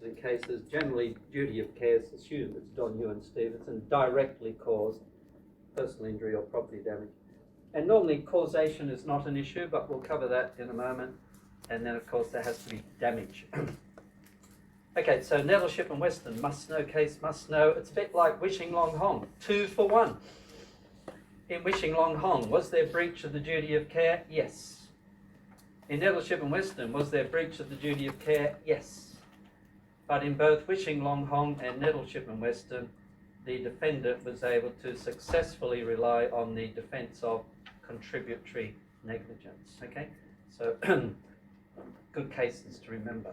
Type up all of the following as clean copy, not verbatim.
accident cases, generally duty of care is assumed it's John Ewan Stevenson directly caused personal injury or property damage. And normally causation is not an issue, but we'll cover that in a moment. And then of course there has to be damage. Okay, so Nettleship and Weston, must know case, must know. It's a bit like Wishing Long Hong, 2 for 1. In Wishing Long Hong, was there breach of the duty of care? Yes. In Nettleship and Weston, was there breach of the duty of care? Yes. But in both Wishing Long Hong and Nettleship and Weston, the defendant was able to successfully rely on the defence of contributory negligence. Okay, so good cases to remember.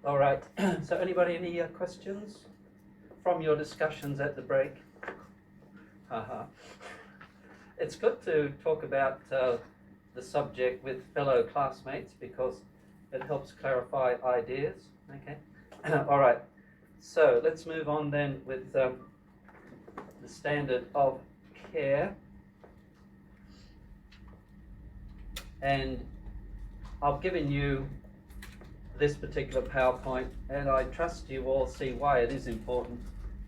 All right, so anybody any questions from your discussions at the break? It's good to talk about the subject with fellow classmates because it helps clarify ideas. Okay, all right, so let's move on then with the standard of care. And I've given you this particular PowerPoint, and I trust you all see why it is important,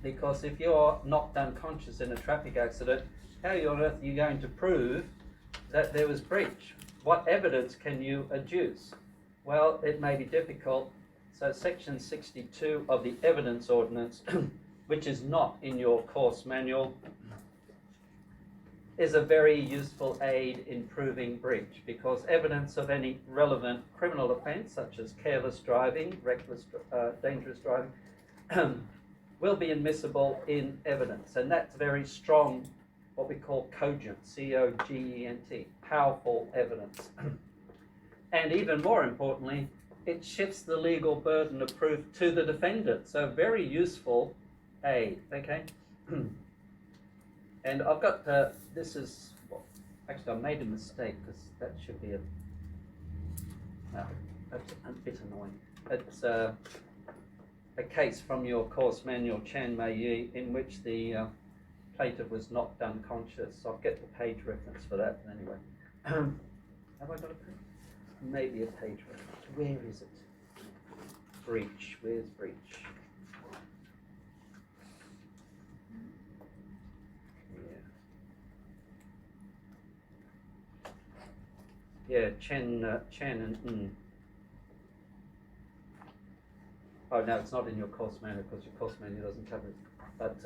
because if you're knocked unconscious in a traffic accident, how on earth are you going to prove that there was breach? What evidence can you adduce? Well, it may be difficult. So section 62 of the evidence ordinance, which is not in your course manual, is a very useful aid in proving breach, because evidence of any relevant criminal offence, such as careless driving, reckless, dangerous driving, will be admissible in evidence. And that's very strong, what we call cogent, C-O-G-E-N-T, powerful evidence. And even more importantly, it shifts the legal burden of proof to the defendant. So very useful aid, okay? And I've got, this is, well, actually I made a mistake because that should be that's a bit annoying. It's a case from your course manual, Chan Mei Yi, in which the plaintiff was knocked unconscious. So I'll get the page reference for that anyway. Have I got a page? Maybe a page reference. Where is it? Breach, where's breach? Yeah, Chen and Ng. Oh no, it's not in your course manual because your course manual doesn't cover it. But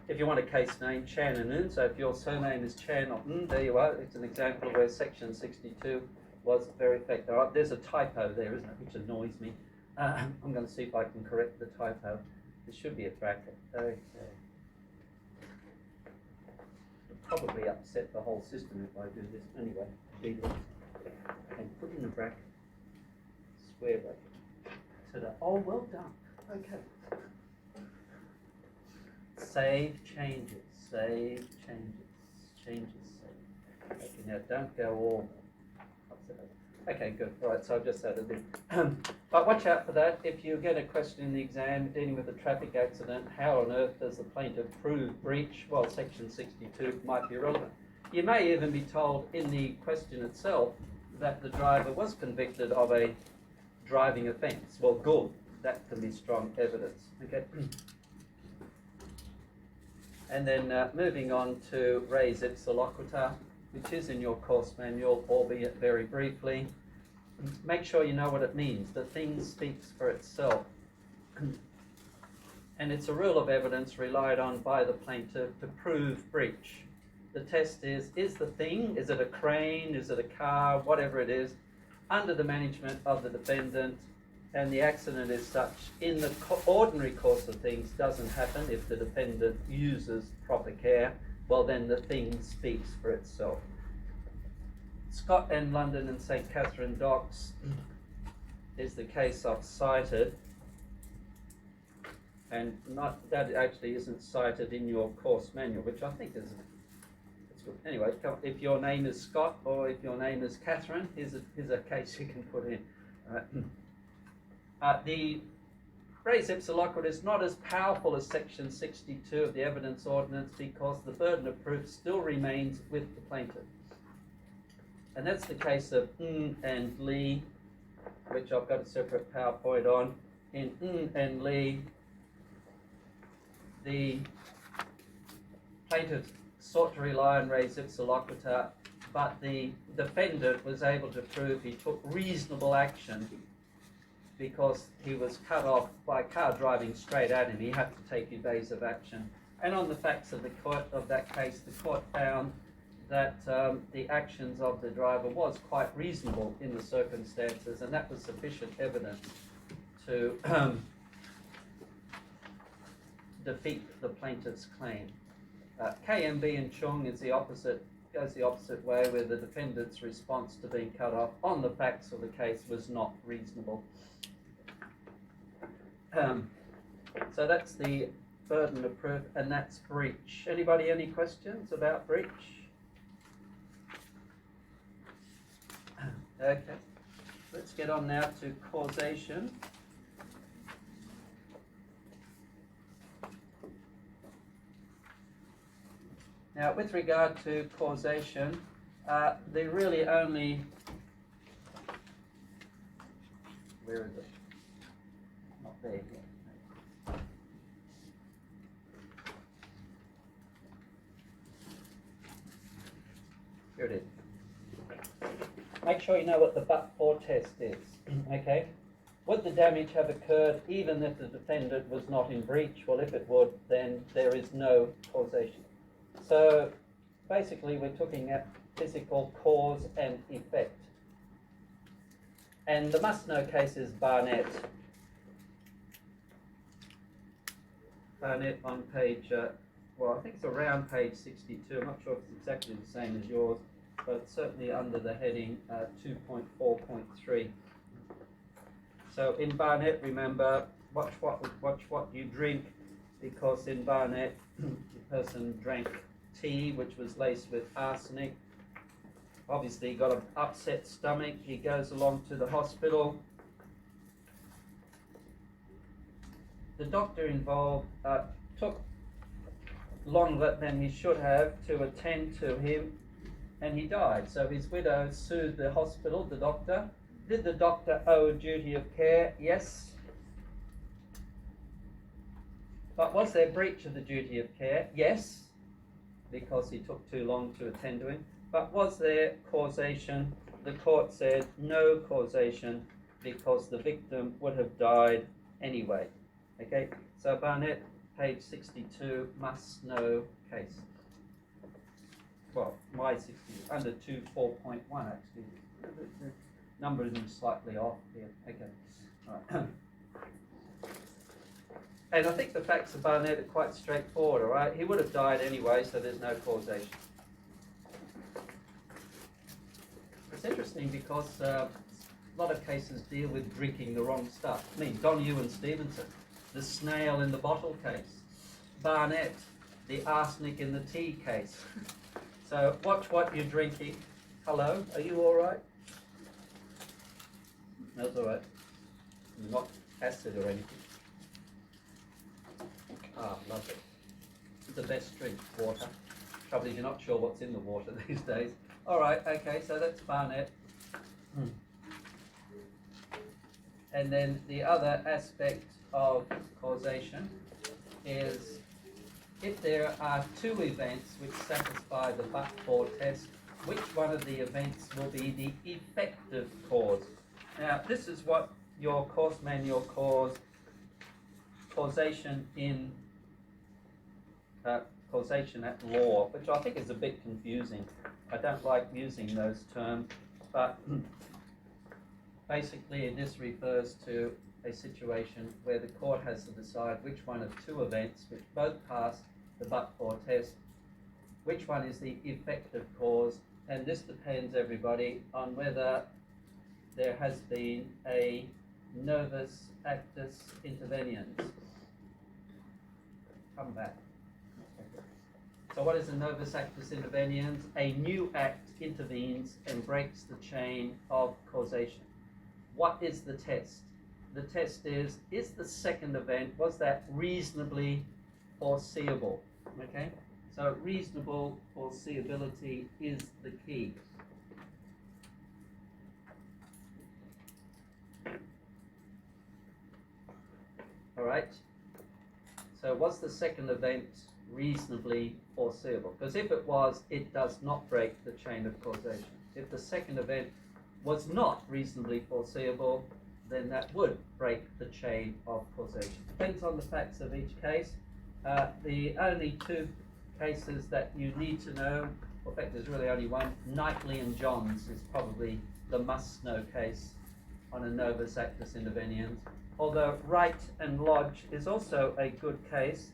if you want a case name, Chan and Ng, so if your surname is Chan or Ng, there you are. It's an example where section 62 was very effective. All right, there's a typo there, isn't it, which annoys me. I'm going to see if I can correct the typo. There should be a bracket. Okay. It'll probably upset the whole system if I do this. Anyway, and put in a bracket, square bracket. So that, oh, well done. Okay. Save changes, save changes, changes saved. Okay, now don't go all. Okay, good. All right, so I've just added in. But watch out for that. If you get a question in the exam dealing with a traffic accident, how on earth does the plaintiff prove breach? Well, section 62 might be relevant. You may even be told in the question itself that the driver was convicted of a driving offence. Well, good. That can be strong evidence. Okay. And then moving on to res ipsa loquitur, which is in your course manual, albeit very briefly. Make sure you know what it means. The thing speaks for itself. And it's a rule of evidence relied on by the plaintiff to prove breach. The test is the thing, is it a crane, is it a car, whatever it is, under the management of the defendant, and the accident is such, in the ordinary course of things, doesn't happen if the defendant uses proper care, well then the thing speaks for itself. Scott and London and St. Catherine Docks is the case I've cited, and that actually isn't cited in your course manual, which I think is good. Anyway, if your name is Scott or if your name is Catherine, here's a case you can put in. The res ipsa loquitur is not as powerful as section 62 of the evidence ordinance because the burden of proof still remains with the plaintiff. And that's the case of Ng and Lee, which I've got a separate PowerPoint on. in Ng and Lee, the plaintiff sought to rely on res ipsa loquitur, but the defendant was able to prove he took reasonable action because he was cut off by a car driving straight at him. He had to take evasive action. And on the facts of that case, the court found that the actions of the driver was quite reasonable in the circumstances, and that was sufficient evidence to defeat the plaintiff's claim. KMB and Chung goes the opposite way, where the defendant's response to being cut off on the facts of the case was not reasonable. So that's the burden of proof, and that's breach. Anybody any questions about breach? Okay, let's get on now to causation. Now, with regard to causation, there really only, where is it? Not there yet. Here it is. Make sure you know what the but-for test is, okay? Would the damage have occurred even if the defendant was not in breach? Well, if it would, then there is no causation. So basically we're looking at physical cause and effect. And the must-know case is Barnett. Barnett on page, well, I think it's around page 62. I'm not sure if it's exactly the same as yours, but it's certainly under the heading 2.4.3. So in Barnett, remember, watch what you drink, because in Barnett, the person drank tea which was laced with arsenic. Obviously, he got an upset stomach. He goes along to the hospital. The doctor involved took longer than he should have to attend to him, and he died. So his widow sued the hospital, the doctor. Did the doctor owe a duty of care? Yes. But was there breach of the duty of care? Yes, because he took too long to attend to him. But was there causation? The court said no causation, because the victim would have died anyway. Okay, so Barnett, page 62, must know case. Well, my 60, under 2.4.1 actually. The number is slightly off here. Okay, all right. And I think the facts of Barnett are quite straightforward, all right? He would have died anyway, so there's no causation. It's interesting because a lot of cases deal with drinking the wrong stuff. I mean, Donoghue and Stevenson, the snail in the bottle case. Barnett, the arsenic in the tea case. So watch what you're drinking. Hello, are you all right? That's all right. Not acid or anything. Ah, lovely. It's the best drink, water. Trouble is, you're not sure what's in the water these days. All right, okay, so that's Barnett. And then the other aspect of causation is if there are two events which satisfy the but-for test, which one of the events will be the effective cause? Now, this is what your course manual calls causation in causation at law, which I think is a bit confusing. I don't like using those terms, but basically this refers to a situation where the court has to decide which one of two events, which both pass the but-for test, which one is the effective cause, and this depends, everybody, on whether there has been a novus actus interveniens. Come back. So what is a novus actus interveniens? A new act intervenes and breaks the chain of causation. What is the test? The test is the second event, was that reasonably foreseeable? Okay, so reasonable foreseeability is the key. All right. So was the second event reasonably foreseeable? Because if it was, it does not break the chain of causation. If the second event was not reasonably foreseeable, then that would break the chain of causation. Depends on the facts of each case. The only two cases that you need to know, in fact there's really only one, Knightley and Johns is probably the must-know case on a novus actus interveniens, although Wright and Lodge is also a good case.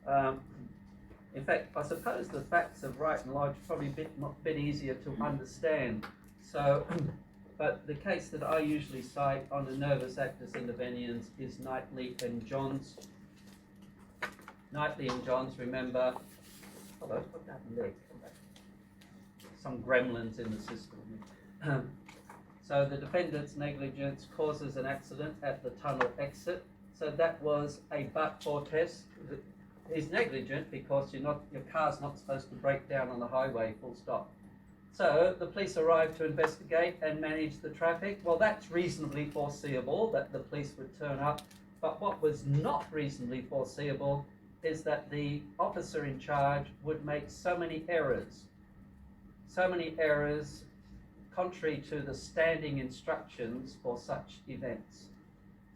In fact, I suppose the facts of Wright and Lodge are probably a bit easier to understand. So, but the case that I usually cite on the novus actus interveniens is Knightley and Johns. Knightley and Johns, remember, hello, what happened there? Come back. Some gremlins in the system. So the defendant's negligence causes an accident at the tunnel exit. So that was a but-for test. He's negligent because your car's not supposed to break down on the highway, full stop. So the police arrived to investigate and manage the traffic. Well, that's reasonably foreseeable that the police would turn up. But what was not reasonably foreseeable is that the officer in charge would make so many errors contrary to the standing instructions for such events.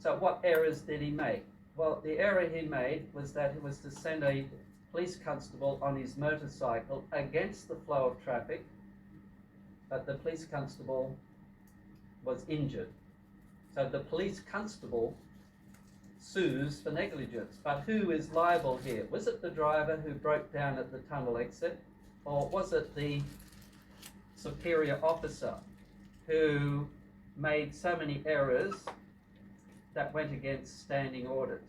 So what errors did he make? Well, the error he made was that he was to send a police constable on his motorcycle against the flow of traffic, but the police constable was injured. So the police constable sues for negligence. But who is liable here? Was it the driver who broke down at the tunnel exit, or was it the superior officer who made so many errors that went against standing orders?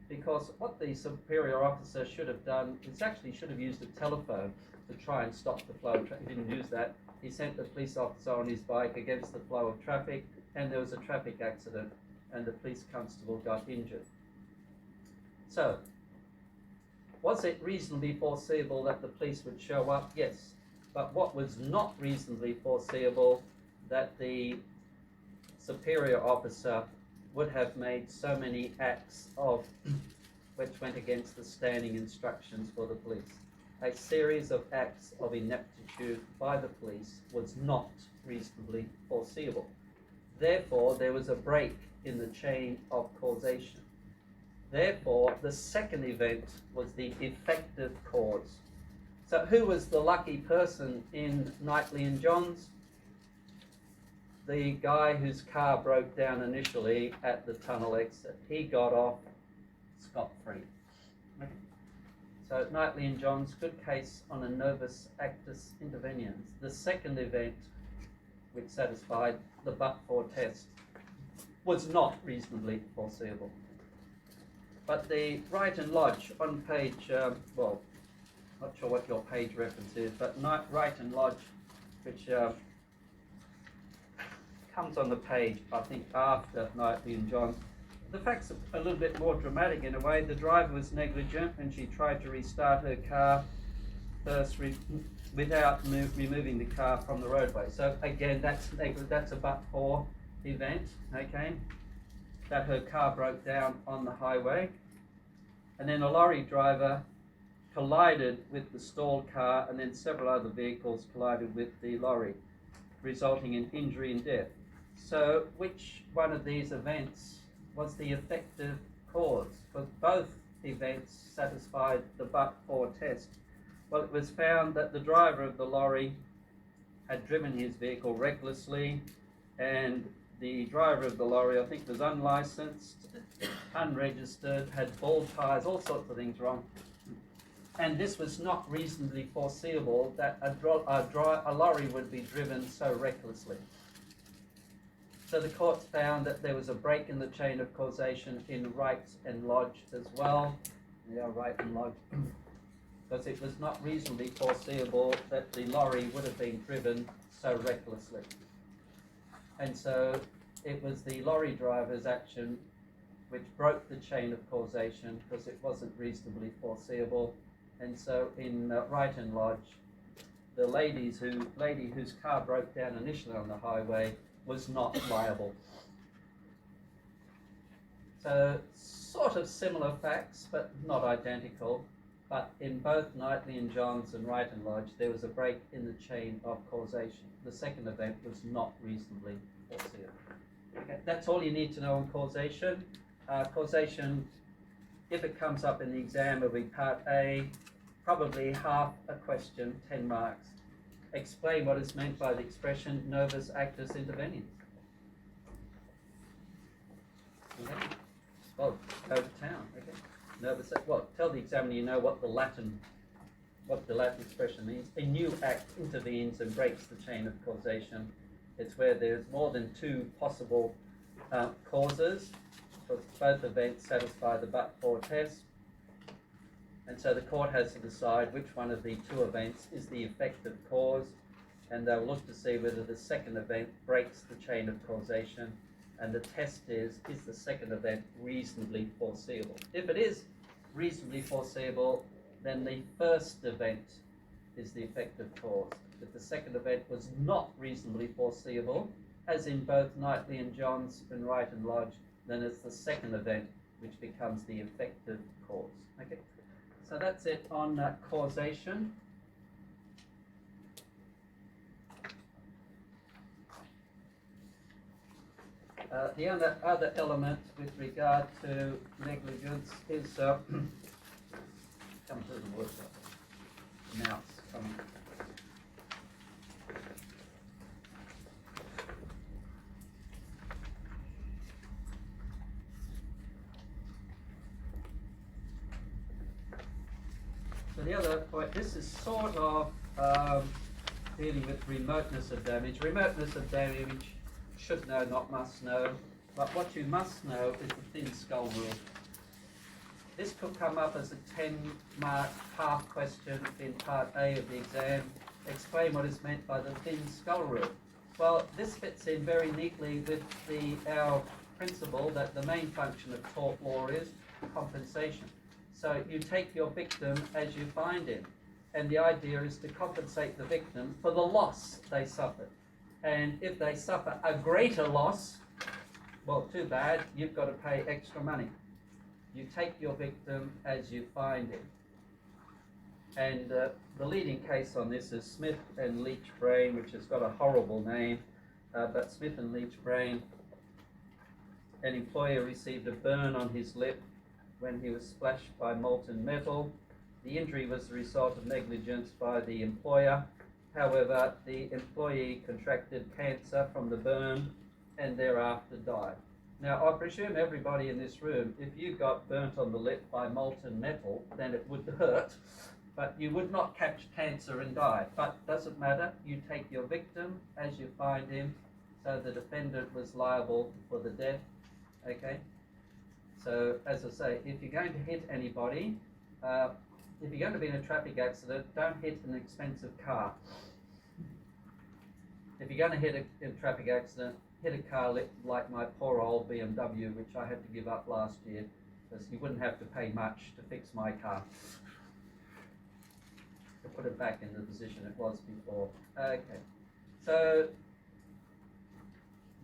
Because what the superior officer should have done is actually should have used a telephone to try and stop the flow of traffic. He didn't use that. He sent the police officer on his bike against the flow of traffic, and there was a traffic accident, and the police constable got injured. So, was it reasonably foreseeable that the police would show up? Yes. But what was not reasonably foreseeable that the superior officer would have made so many acts of which went against the standing instructions for the police. A series of acts of ineptitude by the police was not reasonably foreseeable. Therefore, there was a break in the chain of causation. Therefore, the second event was the effective cause. So who was the lucky person in Knightley and Johns? The guy whose car broke down initially at the tunnel exit. He got off scot-free. Okay. So Knightley and Johns, good case on a novus actus interveniens. The second event, which satisfied the but-for test, was not reasonably foreseeable. But the Wright and Lodge on page, well, not sure what your page reference is, but Wright and Lodge, which comes on the page, I think, after Knightley and Johns. The facts are a little bit more dramatic in a way. The driver was negligent and she tried to restart her car first without removing the car from the roadway. So again, that's a but-for event, okay? That her car broke down on the highway. And then a lorry driver collided with the stalled car, and then several other vehicles collided with the lorry, resulting in injury and death. So which one of these events was the effective cause? Because both events satisfied the but-for test. Well, it was found that the driver of the lorry had driven his vehicle recklessly, and the driver of the lorry, I think, was unlicensed, unregistered, had bald tires, all sorts of things wrong. And this was not reasonably foreseeable that a lorry would be driven so recklessly. So the courts found that there was a break in the chain of causation in Wright and Lodge as well. Yeah, Wright and Lodge. Because it was not reasonably foreseeable that the lorry would have been driven so recklessly. And so it was the lorry driver's action which broke the chain of causation because it wasn't reasonably foreseeable. And so in Wright and Lodge, the lady whose car broke down initially on the highway was not liable. So sort lot of similar facts, but not identical. But in both Knightley and Johns and Wright and Lodge, there was a break in the chain of causation. The second event was not reasonably foreseeable. Okay, that's all you need to know on causation. Causation, if it comes up in the exam, will be part A, probably half a question, 10 marks. Explain what is meant by the expression novus actus interveniens. Okay. Well, go to town. Okay. Novus, well, tell the examiner you know what the Latin expression means. A new act intervenes and breaks the chain of causation. It's where there's more than two possible causes, because both events satisfy the but-for test. And so the court has to decide which one of the two events is the effective cause, and they'll look to see whether the second event breaks the chain of causation, and the test is the second event reasonably foreseeable? If it is reasonably foreseeable, then the first event is the effective cause. If the second event was not reasonably foreseeable, as in both Knightley and Johns and Wright and Lodge, then it's the second event which becomes the effective cause. Okay. So that's it on causation. The other element with regard to negligence is come to the word mouse coming. So the other point, this is sort of dealing with remoteness of damage. Remoteness of damage, should know, not must know. But what you must know is the thin skull rule. This could come up as a 10-mark half question in part A of the exam. Explain what is meant by the thin skull rule. Well, this fits in very neatly with our principle that the main function of tort law is compensation. So you take your victim as you find him, and the idea is to compensate the victim for the loss they suffered. And if they suffer a greater loss, well, too bad, you've got to pay extra money. You take your victim as you find him. And the leading case on this is Smith and Leach Brain, which has got a horrible name, but Smith and Leach Brain, an employer received a burn on his lip when he was splashed by molten metal. The injury was the result of negligence by the employer. However, the employee contracted cancer from the burn and thereafter died. Now, I presume everybody in this room, if you got burnt on the lip by molten metal, then it would hurt, but you would not catch cancer and die. But doesn't matter, you take your victim as you find him, so the defendant was liable for the death, okay? So, as I say, if you're going to hit anybody, if you're going to be in a traffic accident, don't hit an expensive car. If you're going to hit a traffic accident, hit a car like my poor old BMW, which I had to give up last year, because you wouldn't have to pay much to fix my car, to put it back in the position it was before. Okay, so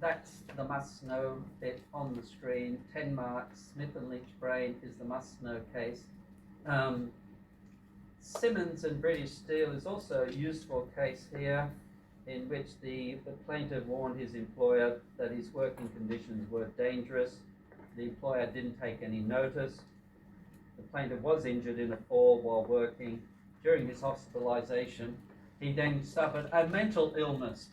that's the must-know bit on the screen. 10 marks. Smith and Leach Brain is the must-know case. Simmons and British Steel is also a useful case here, in which the plaintiff warned his employer that his working conditions were dangerous. The employer didn't take any notice. The plaintiff was injured in a fall while working. During his hospitalization, he then suffered a mental illness.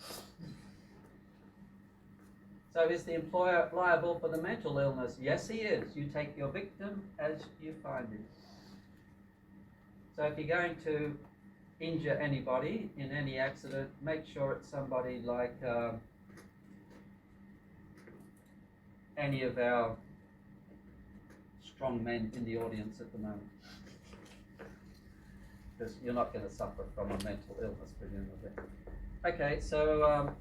So is the employer liable for the mental illness? Yes, he is. You take your victim as you find him. So if you're going to injure anybody in any accident, make sure it's somebody like any of our strong men in the audience at the moment. Because you're not going to suffer from a mental illness, presumably. Okay, so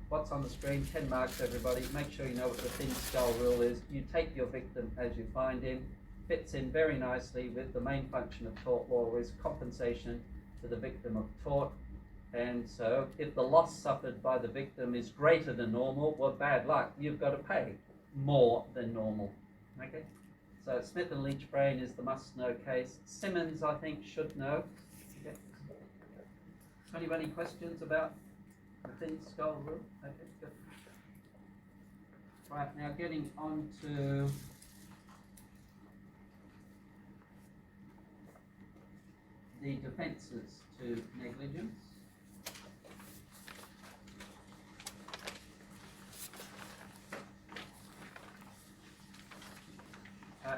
what's on the screen? 10 marks, everybody. Make sure you know what the thin skull rule is. You take your victim as you find him. Fits in very nicely with the main function of tort law, is compensation to the victim of tort. And so if the loss suffered by the victim is greater than normal, well, bad luck. You've got to pay more than normal. Okay? So Smith and Leach-Brain is the must-know case. Simmons, I think, should know. Okay. Anybody questions about the thin skull rule? Okay, good. Right, now getting on to the defences to negligence.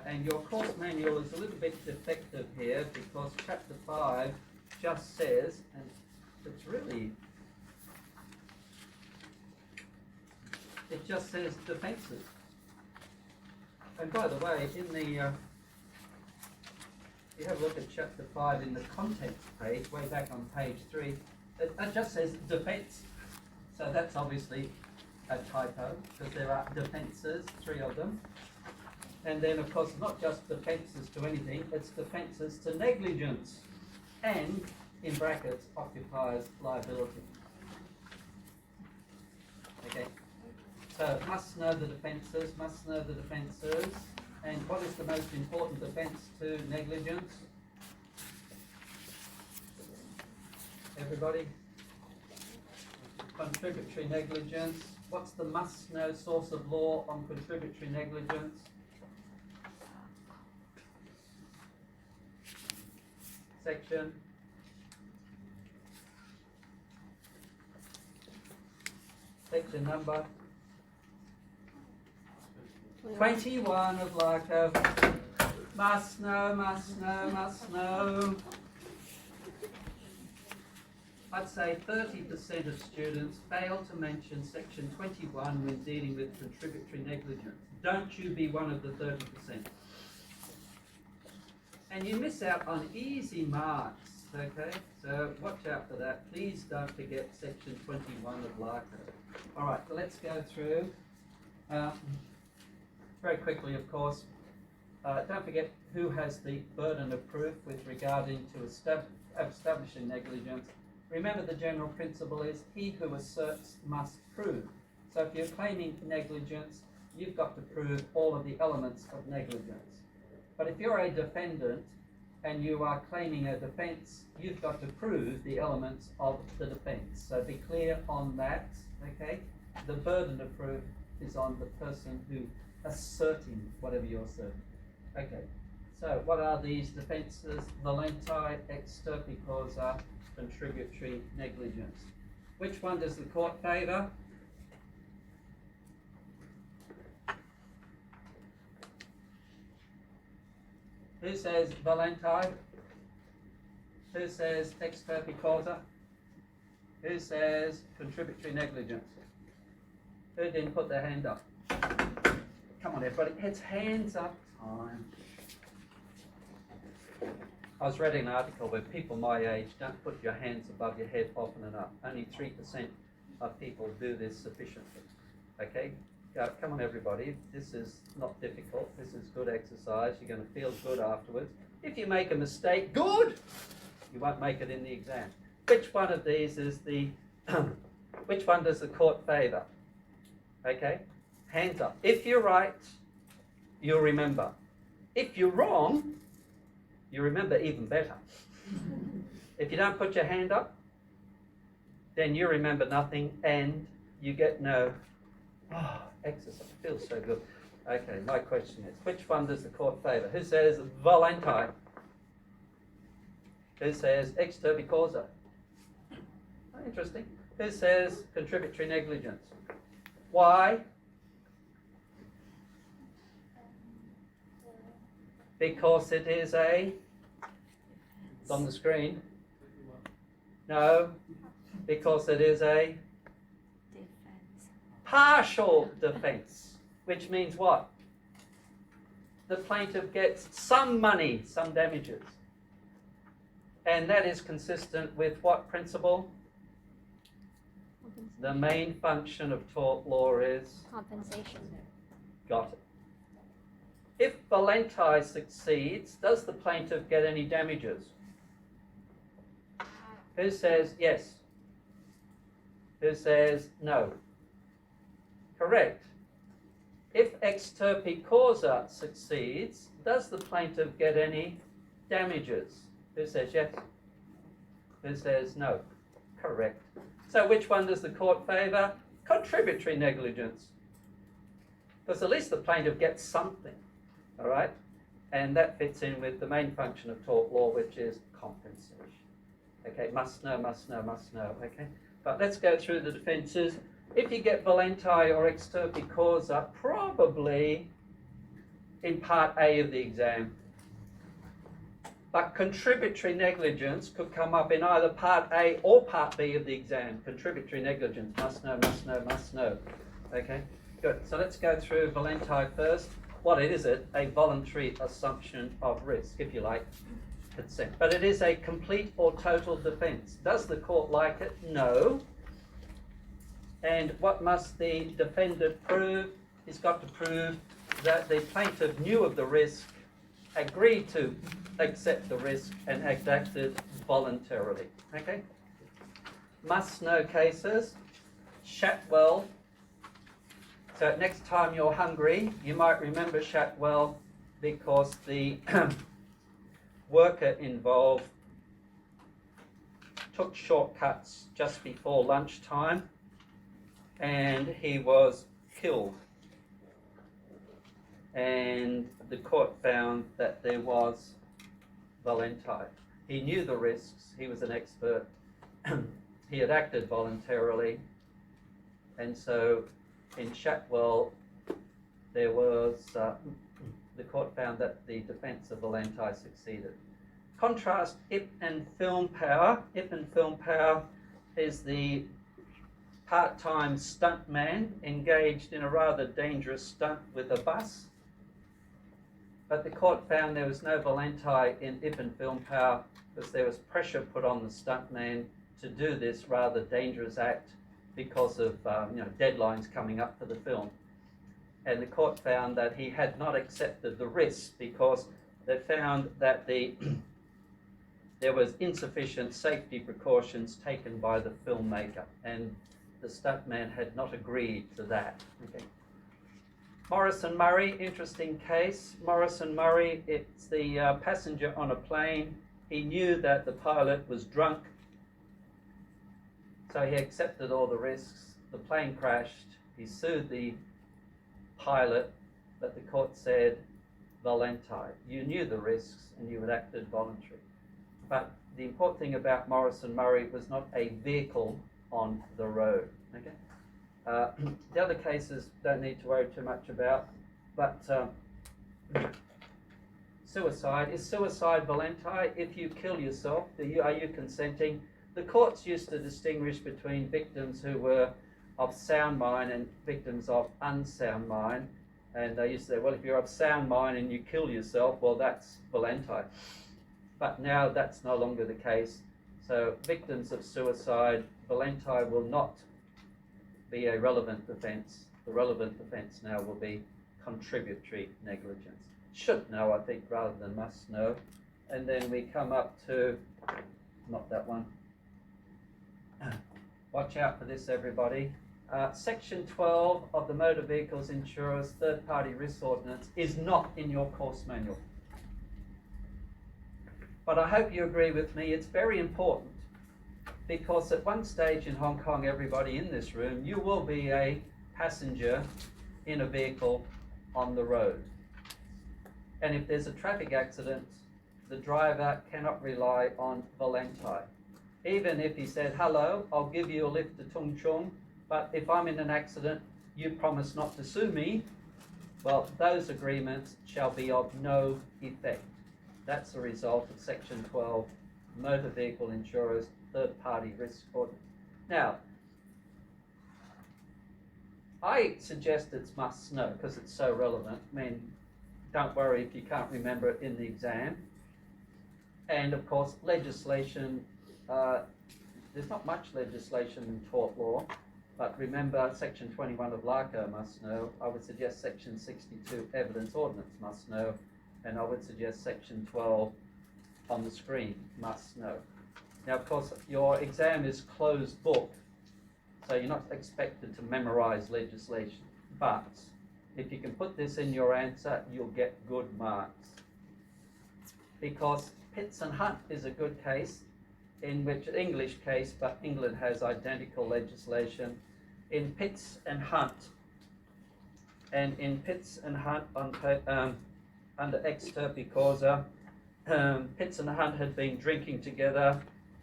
And your course manual is a little bit defective here because chapter 5 just says, and it's really, it just says defences. And by the way, in the, you have a look at chapter 5 in the contents page, way back on page 3, it just says defence. So that's obviously a typo because there are defences, 3 of them. And then, of course, not just defences to anything, it's defences to negligence and, in brackets, occupiers' liability. Okay, so must know the defences, must know the defences. And what is the most important defence to negligence? Everybody? Contributory negligence. What's the must know source of law on contributory negligence? Section. Section number 21 of LICA. Must know, must know, must know. I'd say 30% of students fail to mention section 21 when dealing with contributory negligence. Don't you be one of the 30%. And you miss out on easy marks, okay? So watch out for that. Please don't forget section 21 of LICA. All right, so let's go through. Very quickly, of course, don't forget who has the burden of proof with regarding to establishing negligence. Remember the general principle is he who asserts must prove. So if you're claiming negligence, you've got to prove all of the elements of negligence. But if you're a defendant and you are claiming a defence, you've got to prove the elements of the defence. So be clear on that, okay? The burden of proof is on the person who asserting whatever you're asserting. Okay, so what are these defences? Valenti, extirpi causa, contributory negligence. Which one does the court favour? Who says Valenti? Who says extirpi causa? Who says contributory negligence? Who didn't put their hand up? Come on, everybody. It's hands up time. I was reading an article where people my age don't put your hands above your head often enough. Only 3% of people do this sufficiently. Okay? Come on, everybody. This is not difficult. This is good exercise. You're going to feel good afterwards. If you make a mistake, good! You won't make it in the exam. Which one of these is the... which one does the court favour? Okay? Hands up. If you're right, you'll remember. If you're wrong, you remember even better. If you don't put your hand up, then you remember nothing and you get no exercise. It feels so good. Okay, my question is, which one does the court favour? Who says Valenti? Who says extirpi causa? Oh, interesting. Who says contributory negligence? Why? Because it is a, it's on the screen. No, because it is a defense. Partial defense, which means what? The plaintiff gets some money, some damages. And that is consistent with what principle? The main function of tort law is? Compensation. Got it. If Valenti succeeds, does the plaintiff get any damages? Who says yes? Who says no? Correct. If if extirpe causa succeeds, does the plaintiff get any damages? Who says yes? Who says no? Correct. So which one does the court favour? Contributory negligence. Because at least the plaintiff gets something, all right? And that fits in with the main function of tort law, which is compensation. Okay, must know, must know, must know, okay? But let's go through the defences. If you get volenti or extirpe causa, probably in part A of the exam. But contributory negligence could come up in either part A or part B of the exam. Contributory negligence, must know, must know, must know. Okay, good. So let's go through volenti first. What is it? A voluntary assumption of risk, if you like, consent. But it is a complete or total defence. Does the court like it? No. And what must the defendant prove? He's got to prove that the plaintiff knew of the risk, agreed to accept the risk, and had acted voluntarily. Okay? Must know cases. Shatwell. So next time you're hungry, you might remember Shatwell because the worker involved took shortcuts just before lunchtime and he was killed. And the court found that there was volenti. He knew the risks, he was an expert, he had acted voluntarily, and so in Shatwell there was, the court found that the defence of volenti succeeded. Contrast Ip and Film Power. Ip and Film Power is the part-time stuntman engaged in a rather dangerous stunt with a bus. But the court found there was no volenti in Ip and Film Power because there was pressure put on the stuntman to do this rather dangerous act because of deadlines coming up for the film. And the court found that he had not accepted the risk because they found that there was insufficient safety precautions taken by the filmmaker, and the stuntman had not agreed to that. Okay. Morris and Murray, interesting case. Morris and Murray, it's the passenger on a plane. He knew that the pilot was drunk, so he accepted all the risks. The plane crashed. He sued the pilot, but the court said, volenti. You knew the risks and you had acted voluntary. But the important thing about Morris and Murray was not a vehicle on the road. Okay. The other cases don't need to worry too much about, but suicide. Is suicide volenti? If you kill yourself, are you consenting? The courts used to distinguish between victims who were of sound mind and victims of unsound mind. And they used to say, well, if you're of sound mind and you kill yourself, well, that's volenti. But now that's no longer the case. So victims of suicide, volenti will not be a relevant defence. The relevant defence now will be contributory negligence. Should know, I think, rather than must know. And then we come up to, not that one. Watch out for this, everybody. Section 12 of the Motor Vehicles Insurers Third Party Risk Ordinance is not in your course manual. But I hope you agree with me, it's very important, because at one stage in Hong Kong, everybody in this room, you will be a passenger in a vehicle on the road. And if there's a traffic accident, the driver cannot rely on volenti. Even if he said, hello, I'll give you a lift to Tung Chung, but if I'm in an accident, you promise not to sue me, well, those agreements shall be of no effect. That's the result of Section 12, Motor Vehicle Insurers Third Party Risk Ordinance. Now, I suggest it's must know because it's so relevant. I mean, don't worry if you can't remember it in the exam. And of course, legislation, there's not much legislation in tort law, but remember Section 21 of LACA must know. I would suggest Section 62 Evidence Ordinance must know, and I would suggest Section 12 on the screen must know. Now, of course, your exam is closed book, so you're not expected to memorize legislation, but if you can put this in your answer, you'll get good marks. Because Pitts and Hunt is a good case, in which English case, but England has identical legislation. In Pitts and Hunt, under ex turpi causa, Pitts and Hunt had been drinking together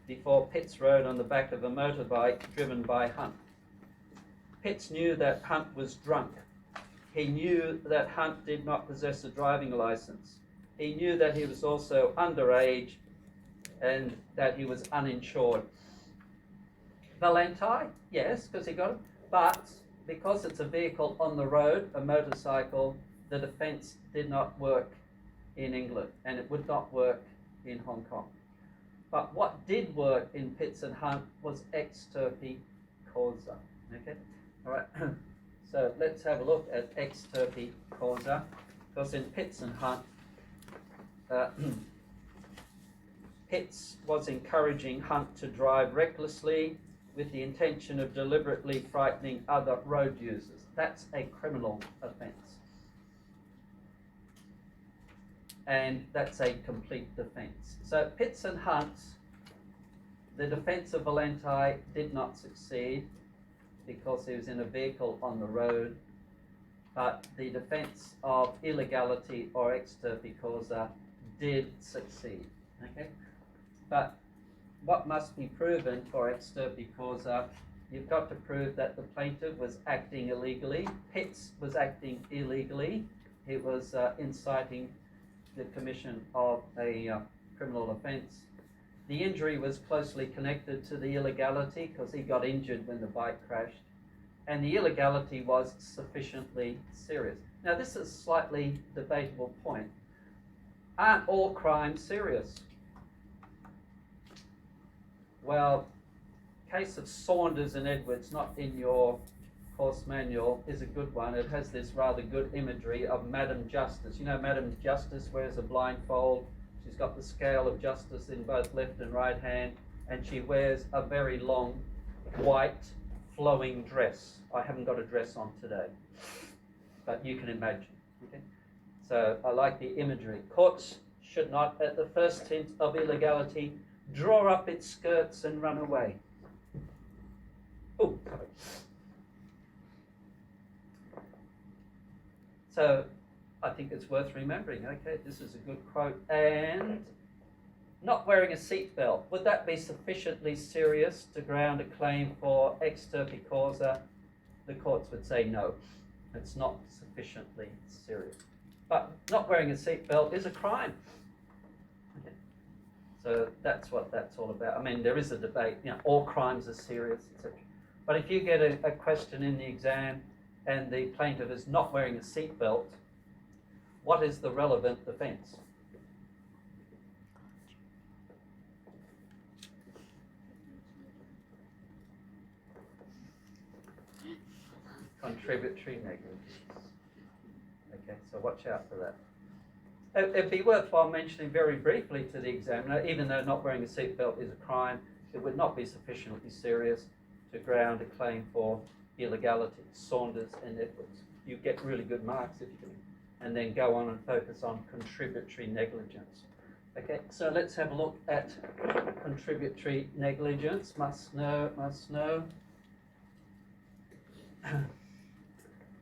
before Pitts rode on the back of a motorbike driven by Hunt. Pitts knew that Hunt was drunk. He knew that Hunt did not possess a driving license. He knew that he was also underage and that he was uninsured. Valenti, yes, because he got it, but because it's a vehicle on the road, a motorcycle, the defence did not work in England, and it would not work in Hong Kong. But what did work in Pitts and Hunt was ex turpi causa. Okay, all right. So let's have a look at ex turpi causa, because in Pitts and Hunt, Pitts was encouraging Hunt to drive recklessly with the intention of deliberately frightening other road users. That's a criminal offence. And that's a complete defence. So Pitts and Hunt, the defence of Valenti did not succeed because he was in a vehicle on the road, but the defence of illegality or ex turpi causa did succeed. Okay? But what must be proven for ex turpi causa? You've got to prove that the plaintiff was acting illegally. Pitts was acting illegally. He was inciting the commission of a criminal offence. The injury was closely connected to the illegality because he got injured when the bike crashed, and the illegality was sufficiently serious. Now this is a slightly debatable point. Aren't all crimes serious? Well, case of Saunders and Edwards, not in your course manual, is a good one. It has this rather good imagery of Madam Justice. You know, Madam Justice wears a blindfold. She's got the scale of justice in both left and right hand, and she wears a very long, white, flowing dress. I haven't got a dress on today, but you can imagine. Okay? So I like the imagery. Courts should not, at the first hint of illegality, draw up its skirts and run away. Oh, sorry. So I think it's worth remembering. Okay, this is a good quote. And not wearing a seatbelt, would that be sufficiently serious to ground a claim for ex turpi causa? The courts would say no, it's not sufficiently serious. But not wearing a seatbelt is a crime. Okay. So that's what that's all about. I mean, there is a debate, you know, all crimes are serious, etc. But if you get a question in the exam and the plaintiff is not wearing a seatbelt, what is the relevant offence? Contributory negligence. Okay, so watch out for that. It'd be worthwhile mentioning very briefly to the examiner, even though not wearing a seatbelt is a crime, it would not be sufficiently serious to ground a claim for illegality. Saunders and Edwards. You get really good marks if you can, and then go on and focus on contributory negligence. Okay, so let's have a look at contributory negligence. Must know, must know.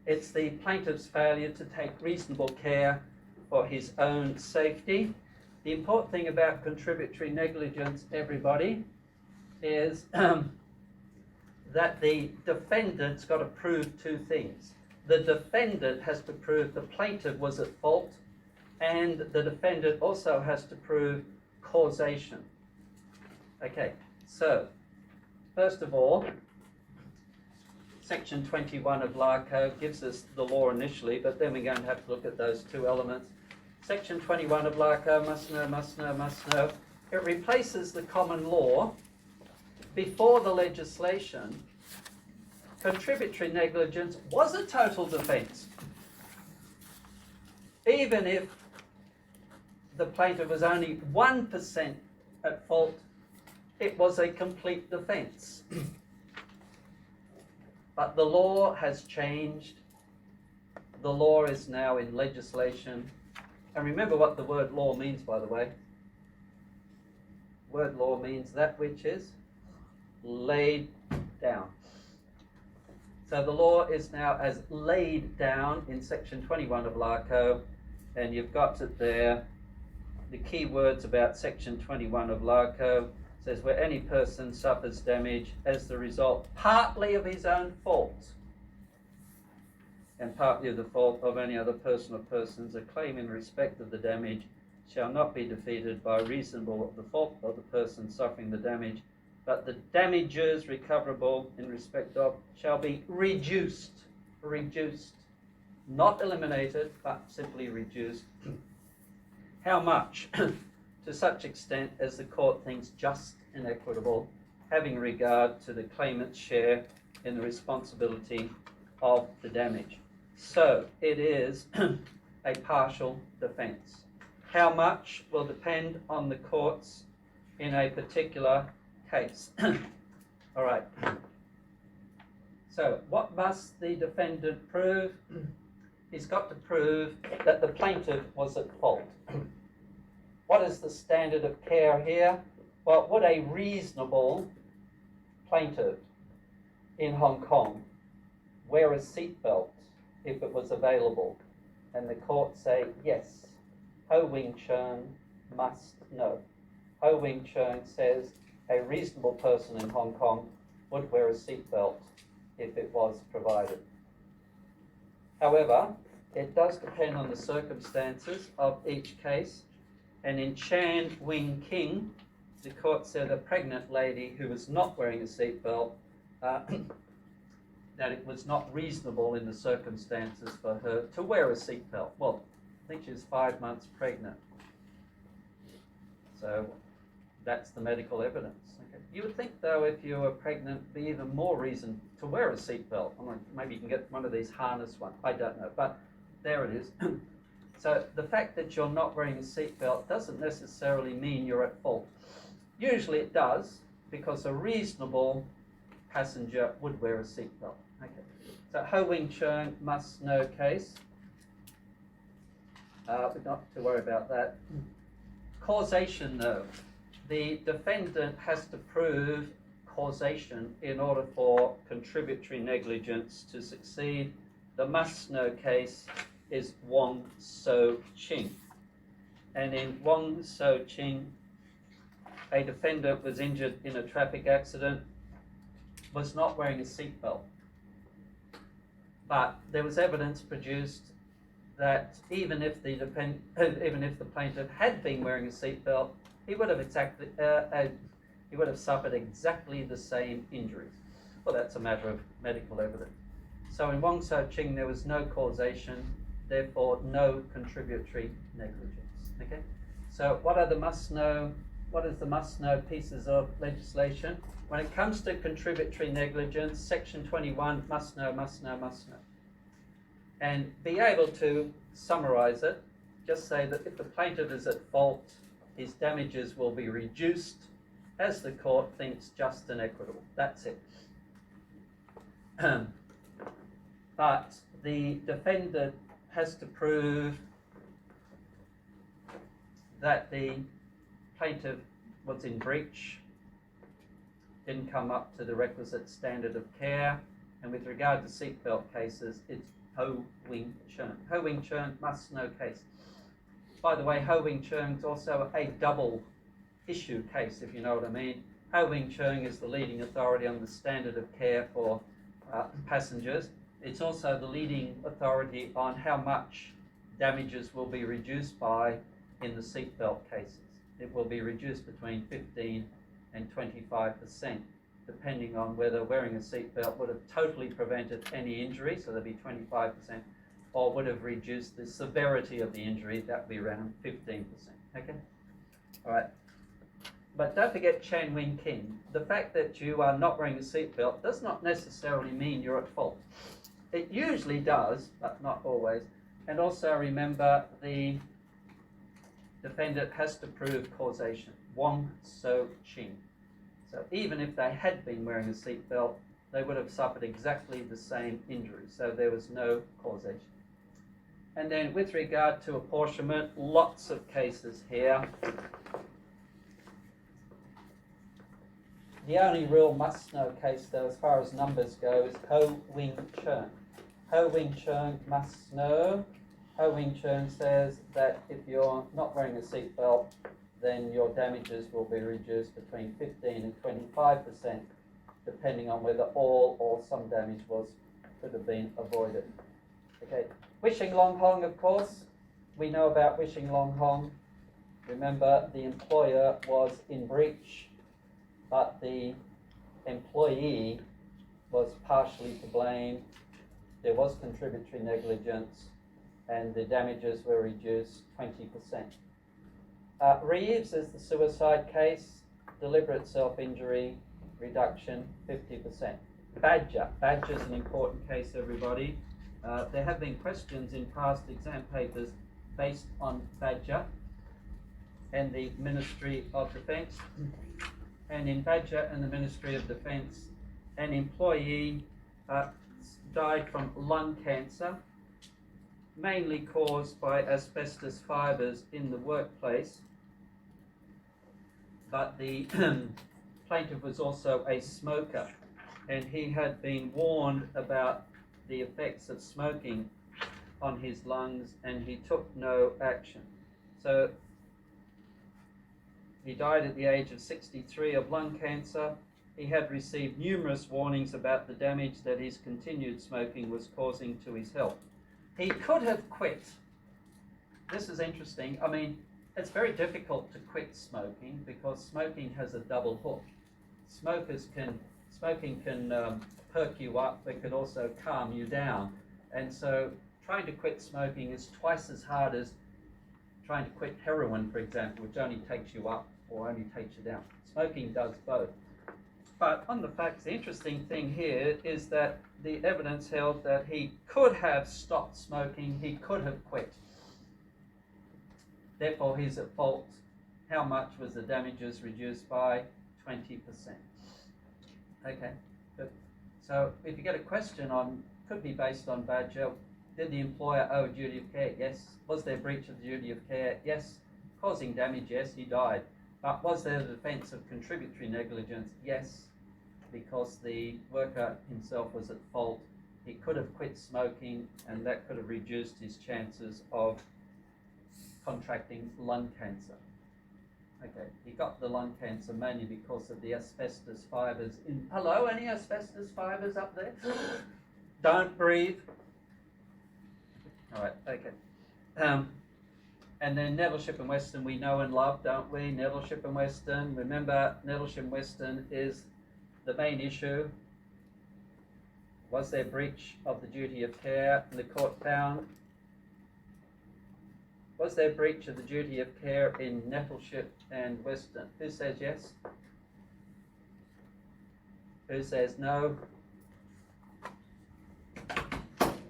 It's the plaintiff's failure to take reasonable care for his own safety. The important thing about contributory negligence, everybody, is that the defendant's got to prove two things. The defendant has to prove the plaintiff was at fault, and the defendant also has to prove causation. Okay, so first of all, Section 21 of Law Code gives us the law initially, but then we're going to have to look at those two elements. Section 21 of Law Code, must know, must know, must know. It replaces the common law. Before the legislation, contributory negligence was a total defence. Even if the plaintiff was only 1% at fault, it was a complete defence. But the law has changed. the law is now in legislation. And remember what the word law means, by the way. Word law means that which is laid down. So the law is now as laid down in section 21 of LARCO, and you've got it there. The key words about section 21 of LARCO says where any person suffers damage as the result partly of his own fault and partly of the fault of any other person or persons, a claim in respect of the damage shall not be defeated by reasonable of the fault of the person suffering the damage, but the damages recoverable in respect of shall be reduced, not eliminated, but simply reduced. How much? To such extent as the court thinks just and equitable, having regard to the claimant's share in the responsibility of the damage. So it is a partial defence. How much will depend on the courts in a particular case. All right. So what must the defendant prove? He's got to prove that the plaintiff was at fault. What is the standard of care here? Well, would a reasonable plaintiff in Hong Kong wear a seatbelt if it was available? And the court say, yes, Ho Wing Cheung must know. Ho Wing Cheung says a reasonable person in Hong Kong would wear a seatbelt if it was provided. However, it does depend on the circumstances of each case. And in Chan Wing King, the court said a pregnant lady who was not wearing a seatbelt, that it was not reasonable in the circumstances for her to wear a seatbelt. Well, I think she was 5 months pregnant. So that's the medical evidence. Okay. You would think, though, if you were pregnant, it'd be even more reason to wear a seatbelt. I mean, maybe you can get one of these harness ones. I don't know, but there it is. So the fact that you're not wearing a seatbelt doesn't necessarily mean you're at fault. Usually it does, because a reasonable passenger would wear a seatbelt. Okay. So Ho Wing Cheung must know case. We're not to worry about that. Causation, though. The defendant has to prove causation in order for contributory negligence to succeed. The must-know case is Wong So Ching. And in Wong So Ching, a defendant was injured in a traffic accident, was not wearing a seatbelt. But there was evidence produced that even if the plaintiff had been wearing a seatbelt, he would have suffered exactly the same injuries. Well, that's a matter of medical evidence. So in Wong So Ching, there was no causation, therefore no contributory negligence. Okay. So what is the must-know pieces of legislation? When it comes to contributory negligence, Section 21 must know. And be able to summarize it, just say that if the plaintiff is at fault, his damages will be reduced as the court thinks just and equitable. That's it. But the defendant has to prove that the plaintiff was in breach, didn't come up to the requisite standard of care, and with regard to seatbelt cases, it's Ho Wing Cheung. Ho Wing Cheung must know case. By the way, Ho Wing Cheung is also a double issue case, if you know what I mean. Ho Wing Cheung is the leading authority on the standard of care for passengers. It's also the leading authority on how much damages will be reduced by in the seatbelt cases. It will be reduced between 15 and 25%, depending on whether wearing a seatbelt would have totally prevented any injury, so there'd be 25%, or would have reduced the severity of the injury, that would be around 15%. Okay? All right. But don't forget Chan Wing King. The fact that you are not wearing a seatbelt does not necessarily mean you're at fault. It usually does, but not always. And also remember, the defendant has to prove causation. Wong So Ching. So even if they had been wearing a seatbelt, they would have suffered exactly the same injury. So there was no causation. And then with regard to apportionment, lots of cases here. The only real must-know case, though, as far as numbers go, is Ho Wing Chern. Ho Wing Chern must know. Ho Wing Chern says that if you're not wearing a seatbelt, then your damages will be reduced between 15 and 25%, depending on whether all or some damage could have been avoided. Okay, Wishing Long Hong, of course, we know about Wishing Long Hong. Remember, the employer was in breach, but the employee was partially to blame. There was contributory negligence, and the damages were reduced 20%. Reeves is the suicide case, deliberate self-injury, reduction 50%. Badger's an important case, everybody. There have been questions in past exam papers based on Badger and the Ministry of Defence. And in Badger and the Ministry of Defence, an employee died from lung cancer, mainly caused by asbestos fibres in the workplace. But the plaintiff was also a smoker, and he had been warned about the effects of smoking on his lungs, and he took no action. So he died at the age of 63 of lung cancer. He had received numerous warnings about the damage that his continued smoking was causing to his health. He could have quit. This is interesting. I mean, it's very difficult to quit smoking because smoking has a double hook. Smoking can perk you up, but can also calm you down. And so trying to quit smoking is twice as hard as trying to quit heroin, for example, which only takes you up or only takes you down. Smoking does both. But on the facts, the interesting thing here is that the evidence held that he could have stopped smoking, he could have quit. Therefore, he's at fault. How much was the damages reduced by? 20%. Okay, good. So if you get a question on, could be based on Badger, did the employer owe a duty of care? Yes. Was there breach of the duty of care? Yes. Causing damage? Yes, he died. But was there the defence of contributory negligence? Yes, because the worker himself was at fault. He could have quit smoking, and that could have reduced his chances of contracting lung cancer. Okay, he got the lung cancer mainly because of the asbestos fibres in... Hello, any asbestos fibres up there? Don't breathe. All right, okay. And then Nettleship and Weston we know and love, don't we? Nettleship and Weston. Remember, Nettleship and Weston is the main issue. Was there breach of the duty of care? And the court found. Was there breach of the duty of care in Nettleship and Weston? Who says yes? Who says no?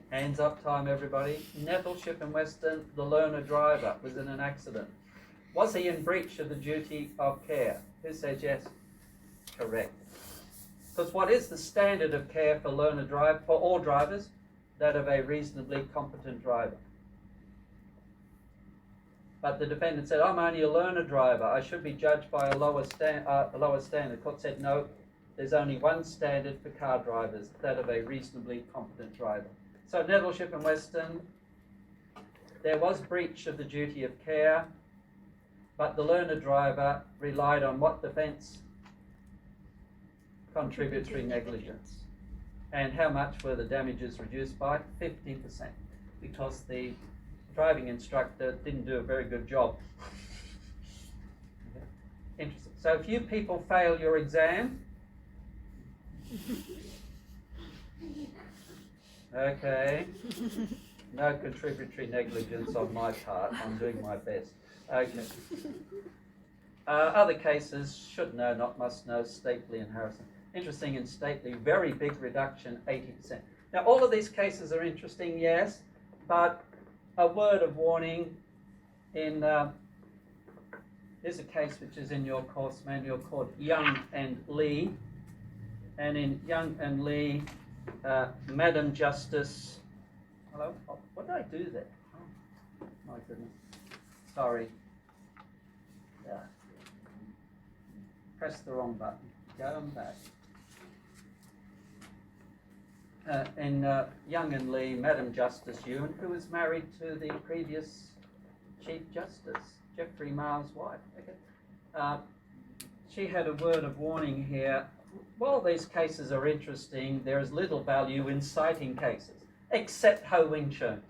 Hands up time, everybody. Nettleship and Weston, the learner driver was in an accident. Was he in breach of the duty of care? Who says yes? Correct. Because what is the standard of care for learner drive for all drivers? That of a reasonably competent driver. But the defendant said, I'm only a learner driver. I should be judged by a lower standard. The court said, no, there's only one standard for car drivers, that of a reasonably competent driver. So Nettleship and Weston, there was breach of the duty of care, but the learner driver relied on what defence? Contributory negligence. And how much were the damages reduced by? 50%, because the driving instructor didn't do a very good job. Interesting. So if you people fail your exam, okay, no contributory negligence on my part. I'm doing my best. Okay. Other cases, should know, not must know, Stately and Harrison. Interesting in Stately, very big reduction, 80%. Now all of these cases are interesting, yes, but a word of warning in, there's a case which is in your course manual called Young and Lee. And in Young and Lee, Madam Justice, hello, what did I do there? Oh, my goodness. Sorry. Yeah. Press the wrong button. Going back. In Young and Lee, Madam Justice Ewan, who was married to the previous Chief Justice, Geoffrey Ma's wife. Okay. She had a word of warning here. While these cases are interesting, there is little value in citing cases, except Ho Wing Chung.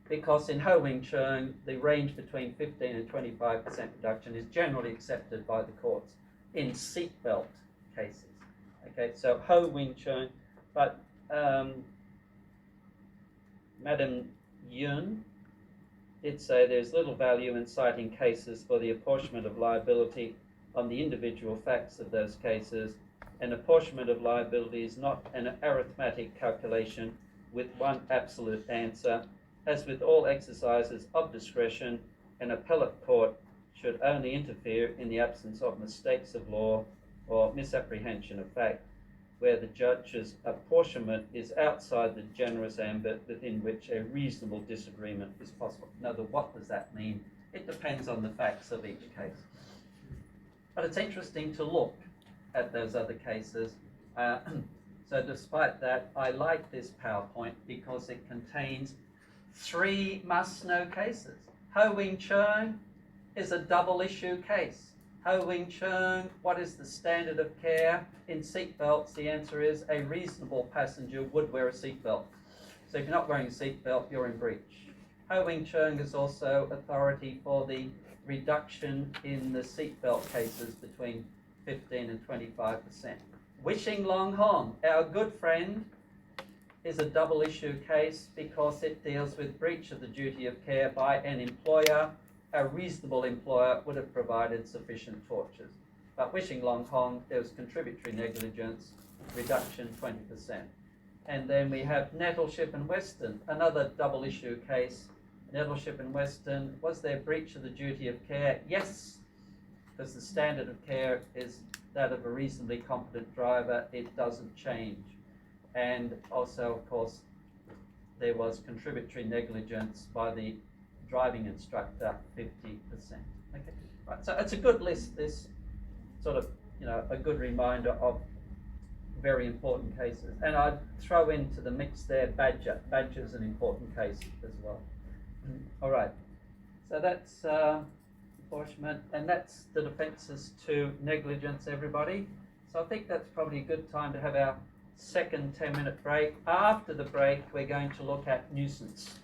Because in Ho Wing Chung, the range between 15 and 25% reduction is generally accepted by the courts in seatbelt cases. Okay, so Ho Wing Chung, but Madam Yun did say there's little value in citing cases for the apportionment of liability on the individual facts of those cases. An apportionment of liability is not an arithmetic calculation with one absolute answer. As with all exercises of discretion, an appellate court should only interfere in the absence of mistakes of law or misapprehension of fact, where the judge's apportionment is outside the generous ambit within which a reasonable disagreement is possible. Now, what does that mean? It depends on the facts of each case. But it's interesting to look at those other cases. So despite that, I like this PowerPoint because it contains 3 must-know cases. Ho Wing Chung is a double issue case. Ho Wing Chung, what is the standard of care in seatbelts? The answer is a reasonable passenger would wear a seatbelt. So if you're not wearing a seatbelt, you're in breach. Ho Wing Chung is also authority for the reduction in the seatbelt cases between 15 and 25%. Wishing Long Hong, our good friend, is a double issue case because it deals with breach of the duty of care by an employer. A reasonable employer would have provided sufficient tortures. But Wishing Long Hong, there was contributory negligence, reduction 20%. And then we have Nettleship and Weston, another double issue case. Nettleship and Weston, was there breach of the duty of care? Yes, because the standard of care is that of a reasonably competent driver. It doesn't change. And also, of course, there was contributory negligence by the driving instructor, 50%. Okay, right. So it's a good list. This sort of, a good reminder of very important cases. And I'd throw into the mix there Badger. Badger's an important case as well. All right. So that's apportionment, and that's the defences to negligence, everybody. So I think that's probably a good time to have our second 10-minute break. After the break, we're going to look at nuisance.